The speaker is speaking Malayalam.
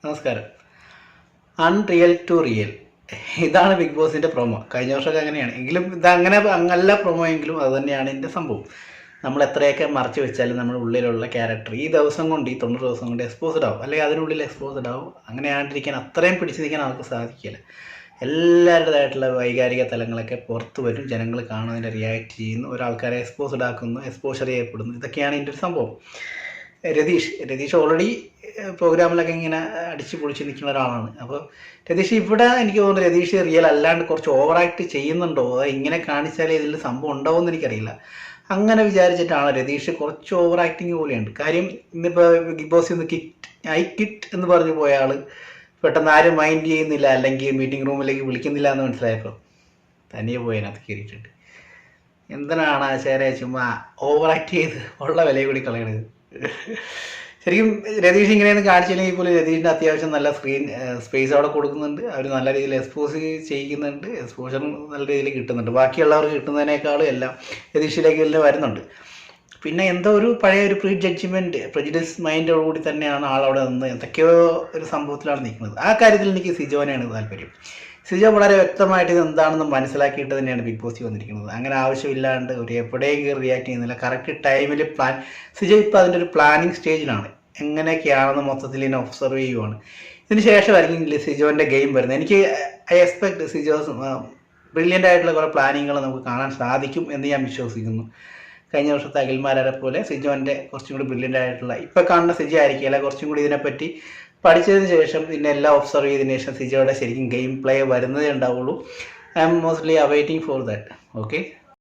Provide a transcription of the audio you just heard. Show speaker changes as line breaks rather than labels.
നമസ്കാരം. അൺറിയൽ ടു റിയൽ, ഇതാണ് ബിഗ് ബോസിൻ്റെ പ്രൊമോ. കഴിഞ്ഞ വർഷമൊക്കെ അങ്ങനെയാണ്, എങ്കിലും ഇതങ്ങനെ അങ്ങല്ല പ്രൊമോ എങ്കിലും അത് തന്നെയാണ് ഇതിൻ്റെ സംഭവം. നമ്മൾ എത്രയൊക്കെ മറച്ചു വെച്ചാലും നമ്മുടെ ഉള്ളിലുള്ള ക്യാരക്ടർ ഈ ദിവസം കൊണ്ട്, ഈ 90 ദിവസം കൊണ്ട് എക്സ്പോസ്ഡ് ആവും, അല്ലെങ്കിൽ അതിനുള്ളിൽ എക്സ്പോസ്ഡ് ആവും. അങ്ങനെയാണ്ടിരിക്കാൻ, അത്രയും പിടിച്ചു നിൽക്കാൻ അവർക്ക് സാധിക്കില്ല. എല്ലാവരുടേതായിട്ടുള്ള വൈകാരിക തലങ്ങളൊക്കെ പുറത്തു വരും, ജനങ്ങൾ കാണുന്നതിൻ്റെ റിയാക്ട് ചെയ്യുന്നു, ഒരാൾക്കാരെ എക്സ്പോസ്ഡ് ആക്കുന്നു, എക്സ്പോഷർ ചെയ്യപ്പെടുന്നു. ഇതൊക്കെയാണ് ഇതിൻ്റെ ഒരു സംഭവം. രതീഷ് ഓൾറെഡി പ്രോഗ്രാമിലൊക്കെ ഇങ്ങനെ അടിച്ച് പൊളിച്ച് നിൽക്കുന്ന ഒരാളാണ്. അപ്പോൾ രതീഷ് ഇവിടെ എനിക്ക് തോന്നുന്നു രതീഷ് റിയൽ അല്ലാണ്ട് കുറച്ച് ഓവർ ആക്ട് ചെയ്യുന്നുണ്ടോ, അത് ഇങ്ങനെ കാണിച്ചാലേ ഇതിൽ സംഭവം ഉണ്ടാവുമെന്ന് എനിക്കറിയില്ല. അങ്ങനെ വിചാരിച്ചിട്ടാണ് രതീഷ് കുറച്ച് ഓവർ ആക്ടിങ് പോലെയുണ്ട്. കാര്യം ഇന്നിപ്പോൾ ബിഗ് ബോസിൽ നിന്ന് കിറ്റ് എന്ന് പറഞ്ഞു പോയ ആൾ പെട്ടെന്ന് ആരും മൈൻഡ് ചെയ്യുന്നില്ല, അല്ലെങ്കിൽ മീറ്റിംഗ് റൂമിലേക്ക് വിളിക്കുന്നില്ല എന്ന് മനസ്സിലായപ്പോൾ തനിയെ പോയി അതിനകത്ത് കയറിയിട്ടുണ്ട്. എന്തിനാണ് ആ ചേരെ ചുമ്മാ ഓവർ ആക്ട് ചെയ്ത് ഉള്ള വിലയെ കൂടി കളയണത്? ശരിക്കും രതീഷ് ഇങ്ങനെയൊന്നും കാണിച്ചില്ലെങ്കിൽ പോലും രതീഷിന് അത്യാവശ്യം നല്ല സ്ക്രീൻ സ്പേസ് അവിടെ കൊടുക്കുന്നുണ്ട്. അവർ നല്ല രീതിയിൽ എക്സ്പോസ് ചെയ്യിക്കുന്നുണ്ട്, എക്സ്പോഷർ നല്ല രീതിയിൽ കിട്ടുന്നുണ്ട്. ബാക്കിയുള്ളവർക്ക് കിട്ടുന്നതിനേക്കാളും എല്ലാം രതീഷിലേക്ക് തന്നെ വരുന്നുണ്ട്. പിന്നെ എന്തോ ഒരു പഴയ ഒരു പ്രജുഡിസ് മൈൻഡോടുകൂടി തന്നെയാണ് ആളവിടെ നിന്ന് എന്തൊക്കെയോ ഒരു സംഭവത്തിലാണ് നിൽക്കുന്നത്. ആ കാര്യത്തിൽ എനിക്ക് സിജോനെയാണ് താല്പര്യം. സിജോ വളരെ വ്യക്തമായിട്ട് ഇത് എന്താണെന്ന് മനസ്സിലാക്കിയിട്ട് തന്നെയാണ് ബിഗ് ബോസിൽ വന്നിരിക്കുന്നത്. അങ്ങനെ ആവശ്യമില്ലാണ്ട് ഒരു എവിടെയും കയറി റിയാക്ട് ചെയ്യുന്നില്ല. കറക്റ്റ് ടൈമിൽ സിജോ ഇപ്പോൾ അതിൻ്റെ ഒരു പ്ലാനിങ് സ്റ്റേജിലാണ്. എങ്ങനെയൊക്കെയാണെന്ന് മൊത്തത്തിൽ ഇതിനെ ഒബ്സർവ് ചെയ്യുവാണ്. ഇതിന് ശേഷമായിരിക്കും സിജോൻ്റെ ഗെയിം വരുന്നത്. എനിക്ക് ഐ എക്സ്പെക്ട് സിജോസ് ബ്രില്യൻ്റ് ആയിട്ടുള്ള കുറേ പ്ലാനിങ്ങുകൾ നമുക്ക് കാണാൻ സാധിക്കും എന്ന് ഞാൻ വിശ്വസിക്കുന്നു. കഴിഞ്ഞ വർഷത്തെ അഖിൽമാരെ പോലെ സിജോൻ്റെ കുറച്ചും കൂടി ബ്രില്യൻ്റ് ആയിട്ടുള്ള, ഇപ്പോൾ കാണുന്ന സിജോ ആയിരിക്കില്ല, കുറച്ചും കൂടി ഇതിനെപ്പറ്റി പഠിച്ചതിന് ശേഷം ഇതിനെല്ലാം ഒബ്സർവ് ചെയ്തതിന് ശേഷം സിജോയുടെ ശരിക്കും ഗെയിം പ്ലേ വരുന്നതേ ഉണ്ടാവുള്ളൂ. I M mostly awaiting for that. Okay.